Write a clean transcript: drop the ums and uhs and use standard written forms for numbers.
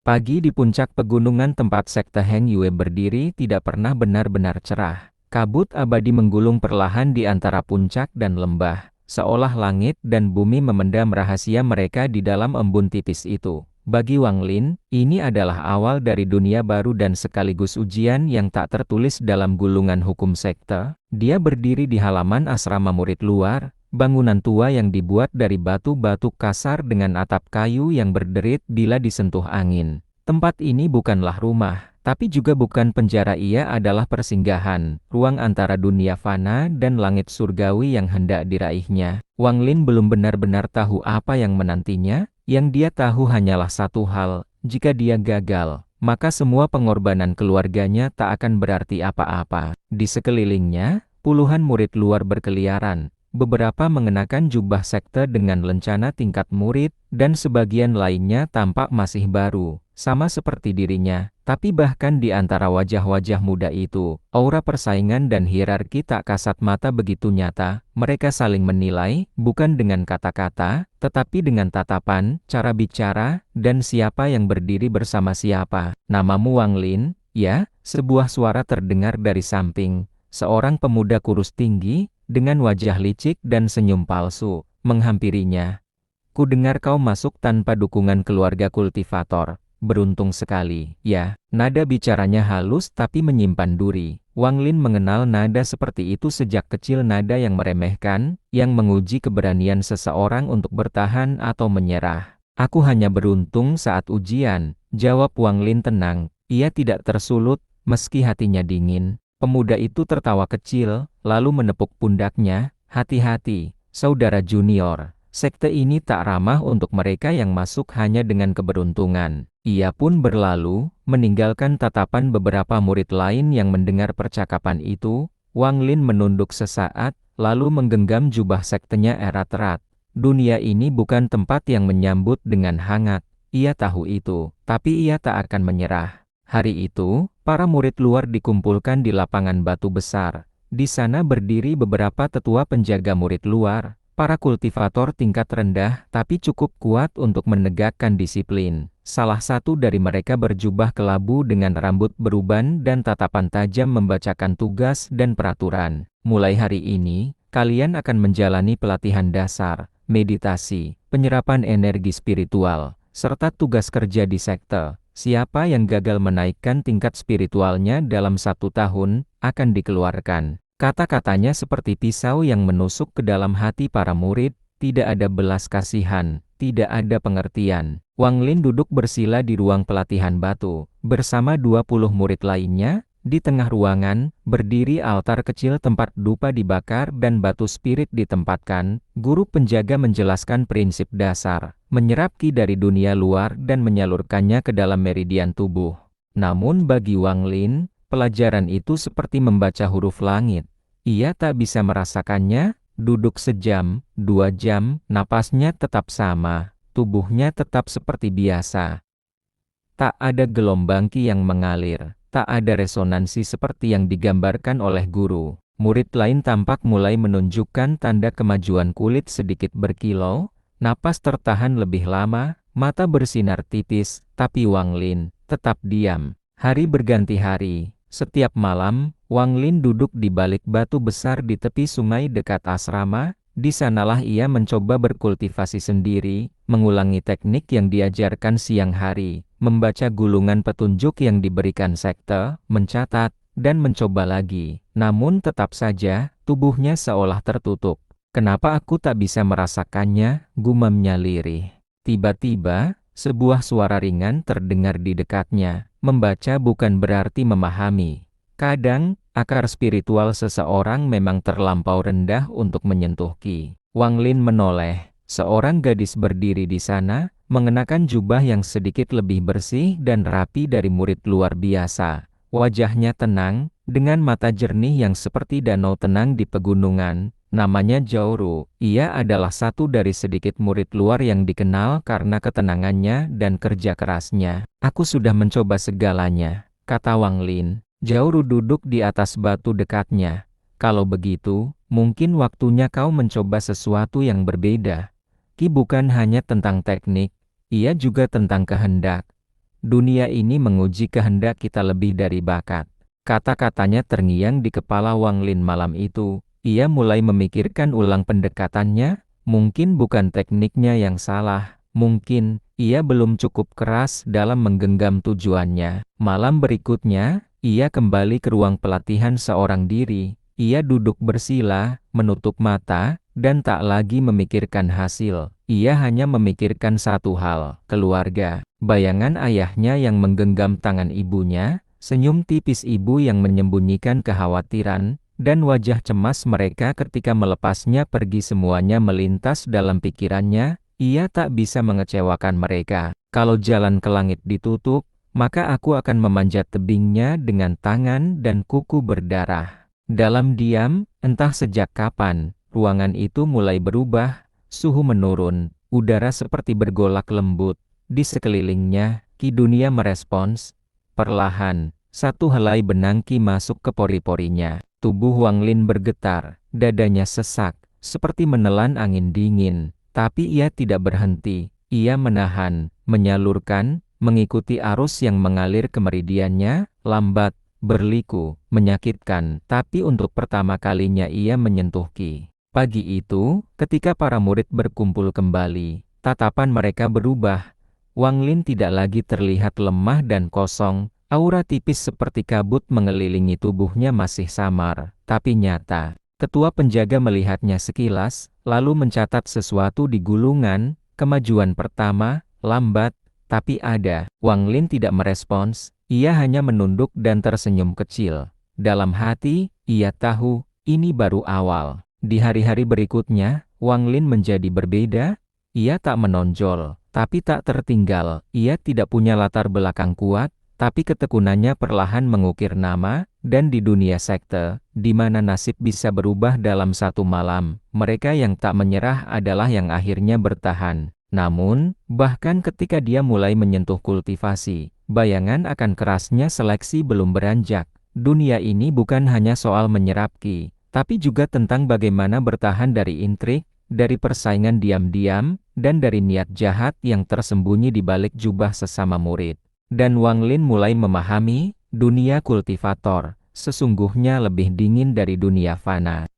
Pagi di puncak pegunungan tempat sekte Heng Yue berdiri tidak pernah benar-benar cerah. Kabut abadi menggulung perlahan di antara puncak dan lembah, seolah langit dan bumi memendam rahasia mereka di dalam embun tipis itu. Bagi Wang Lin, ini adalah awal dari dunia baru dan sekaligus ujian yang tak tertulis dalam gulungan hukum sekte. Dia berdiri di halaman asrama murid luar, bangunan tua yang dibuat dari batu-batu kasar dengan atap kayu yang berderit bila disentuh angin. Tempat ini bukanlah rumah, tapi juga bukan penjara, ia adalah persinggahan, ruang antara dunia fana dan langit surgawi yang hendak diraihnya. Wang Lin belum benar-benar tahu apa yang menantinya, yang dia tahu hanyalah satu hal, jika dia gagal, maka semua pengorbanan keluarganya tak akan berarti apa-apa. Di sekelilingnya, puluhan murid luar berkeliaran. Beberapa mengenakan jubah sekte dengan lencana tingkat murid, dan sebagian lainnya tampak masih baru, sama seperti dirinya. Tapi bahkan di antara wajah-wajah muda itu, aura persaingan dan hierarki tak kasat mata begitu nyata. Mereka saling menilai, bukan dengan kata-kata, tetapi dengan tatapan, cara bicara, dan siapa yang berdiri bersama siapa. "Namamu Wang Lin, ya?" Sebuah suara terdengar dari samping. Seorang pemuda kurus tinggi, dengan wajah licik dan senyum palsu, menghampirinya. "Ku dengar kau masuk tanpa dukungan keluarga kultivator. Beruntung sekali." "Ya." Nada bicaranya halus tapi menyimpan duri. Wang Lin mengenal nada seperti itu sejak kecil, nada yang meremehkan, yang menguji keberanian seseorang untuk bertahan atau menyerah. "Aku hanya beruntung saat ujian," jawab Wang Lin tenang. Ia tidak tersulut, meski hatinya dingin. Pemuda itu tertawa kecil, lalu menepuk pundaknya. "Hati-hati, saudara junior. Sekte ini tak ramah untuk mereka yang masuk hanya dengan keberuntungan." Ia pun berlalu, meninggalkan tatapan beberapa murid lain yang mendengar percakapan itu. Wang Lin menunduk sesaat, lalu menggenggam jubah sektenya erat-erat. Dunia ini bukan tempat yang menyambut dengan hangat. Ia tahu itu, tapi ia tak akan menyerah. Hari itu, para murid luar dikumpulkan di lapangan batu besar. Di sana berdiri beberapa tetua penjaga murid luar, para kultivator tingkat rendah tapi cukup kuat untuk menegakkan disiplin. Salah satu dari mereka berjubah kelabu dengan rambut beruban dan tatapan tajam membacakan tugas dan peraturan. "Mulai hari ini, kalian akan menjalani pelatihan dasar, meditasi, penyerapan energi spiritual, serta tugas kerja di sekte. Siapa yang gagal menaikkan tingkat spiritualnya dalam 1 tahun, akan dikeluarkan." Kata-katanya seperti pisau yang menusuk ke dalam hati para murid. Tidak ada belas kasihan, tidak ada pengertian. Wang Lin duduk bersila di ruang pelatihan batu, bersama 20 murid lainnya. Di tengah ruangan, berdiri altar kecil tempat dupa dibakar dan batu spirit ditempatkan. Guru penjaga menjelaskan prinsip dasar, menyerap ki dari dunia luar dan menyalurkannya ke dalam meridian tubuh. Namun bagi Wang Lin, pelajaran itu seperti membaca huruf langit. Ia tak bisa merasakannya. Duduk sejam, 2 jam, napasnya tetap sama, tubuhnya tetap seperti biasa. Tak ada gelombang ki yang mengalir, tak ada resonansi seperti yang digambarkan oleh guru. Murid lain tampak mulai menunjukkan tanda kemajuan, kulit sedikit berkilau, napas tertahan lebih lama, mata bersinar tipis, tapi Wang Lin tetap diam. Hari berganti hari. Setiap malam, Wang Lin duduk di balik batu besar di tepi sungai dekat asrama. Di sanalah ia mencoba berkultivasi sendiri, mengulangi teknik yang diajarkan siang hari, membaca gulungan petunjuk yang diberikan sekte, mencatat, dan mencoba lagi. Namun tetap saja, tubuhnya seolah tertutup. "Kenapa aku tak bisa merasakannya?" gumamnya lirih. Tiba-tiba, sebuah suara ringan terdengar di dekatnya. Membaca bukan berarti memahami. Kadang, akar spiritual seseorang memang terlampau rendah untuk menyentuh ki. Wang Lin menoleh. Seorang gadis berdiri di sana, mengenakan jubah yang sedikit lebih bersih dan rapi dari murid luar biasa. Wajahnya tenang, dengan mata jernih yang seperti danau tenang di pegunungan. Namanya Zhao. Ia adalah satu dari sedikit murid luar yang dikenal karena ketenangannya dan kerja kerasnya. "Aku sudah mencoba segalanya," kata Wang Lin. Zhao duduk di atas batu dekatnya. "Kalau begitu, mungkin waktunya kau mencoba sesuatu yang berbeda. Ki bukan hanya tentang teknik, ia juga tentang kehendak. dunia ini menguji kehendak kita lebih dari bakat. Kata-katanya terngiang di kepala Wang Lin malam itu. Ia mulai memikirkan ulang pendekatannya. Mungkin bukan tekniknya yang salah. Mungkin ia belum cukup keras dalam menggenggam tujuannya. Malam berikutnya, ia kembali ke ruang pelatihan seorang diri. Ia duduk bersila, menutup mata, dan tak lagi memikirkan hasil. Ia hanya memikirkan satu hal, keluarga. Bayangan ayahnya yang menggenggam tangan ibunya, senyum tipis ibu yang menyembunyikan kekhawatiran, dan wajah cemas mereka ketika melepasnya pergi semuanya melintas dalam pikirannya. Ia tak bisa mengecewakan mereka. Kalau jalan ke langit ditutup, maka aku akan memanjat tebingnya dengan tangan dan kuku berdarah. Dalam diam, entah sejak kapan, ruangan itu mulai berubah, suhu menurun, udara seperti bergolak lembut. Di sekelilingnya, Ki Dunia merespons. Perlahan, satu helai benang Ki masuk ke pori-porinya. Tubuh Wang Lin bergetar, dadanya sesak, seperti menelan angin dingin. Tapi ia tidak berhenti. Ia menahan, menyalurkan, mengikuti arus yang mengalir ke meridiannya, lambat, berliku, menyakitkan, tapi untuk pertama kalinya ia menyentuh Ki. Pagi itu, ketika para murid berkumpul kembali, tatapan mereka berubah. Wang Lin tidak lagi terlihat lemah dan kosong, aura tipis seperti kabut mengelilingi tubuhnya masih samar, tapi nyata. Ketua penjaga melihatnya sekilas, lalu mencatat sesuatu di gulungan. Kemajuan pertama, lambat, tapi ada. Wang Lin tidak merespons, ia hanya menunduk dan tersenyum kecil. Dalam hati, ia tahu, ini baru awal. Di hari-hari berikutnya, Wang Lin menjadi berbeda. Ia tak menonjol, tapi tak tertinggal. Ia tidak punya latar belakang kuat, tapi ketekunannya perlahan mengukir nama. Dan di dunia sekte, di mana nasib bisa berubah dalam satu malam, mereka yang tak menyerah adalah yang akhirnya bertahan. Namun, bahkan ketika dia mulai menyentuh kultivasi, bayangan akan kerasnya seleksi belum beranjak. Dunia ini bukan hanya soal menyerap Ki, tapi juga tentang bagaimana bertahan dari intrik, dari persaingan diam-diam, dan dari niat jahat yang tersembunyi di balik jubah sesama murid. Dan Wang Lin mulai memahami, dunia kultivator, sesungguhnya lebih dingin dari dunia fana.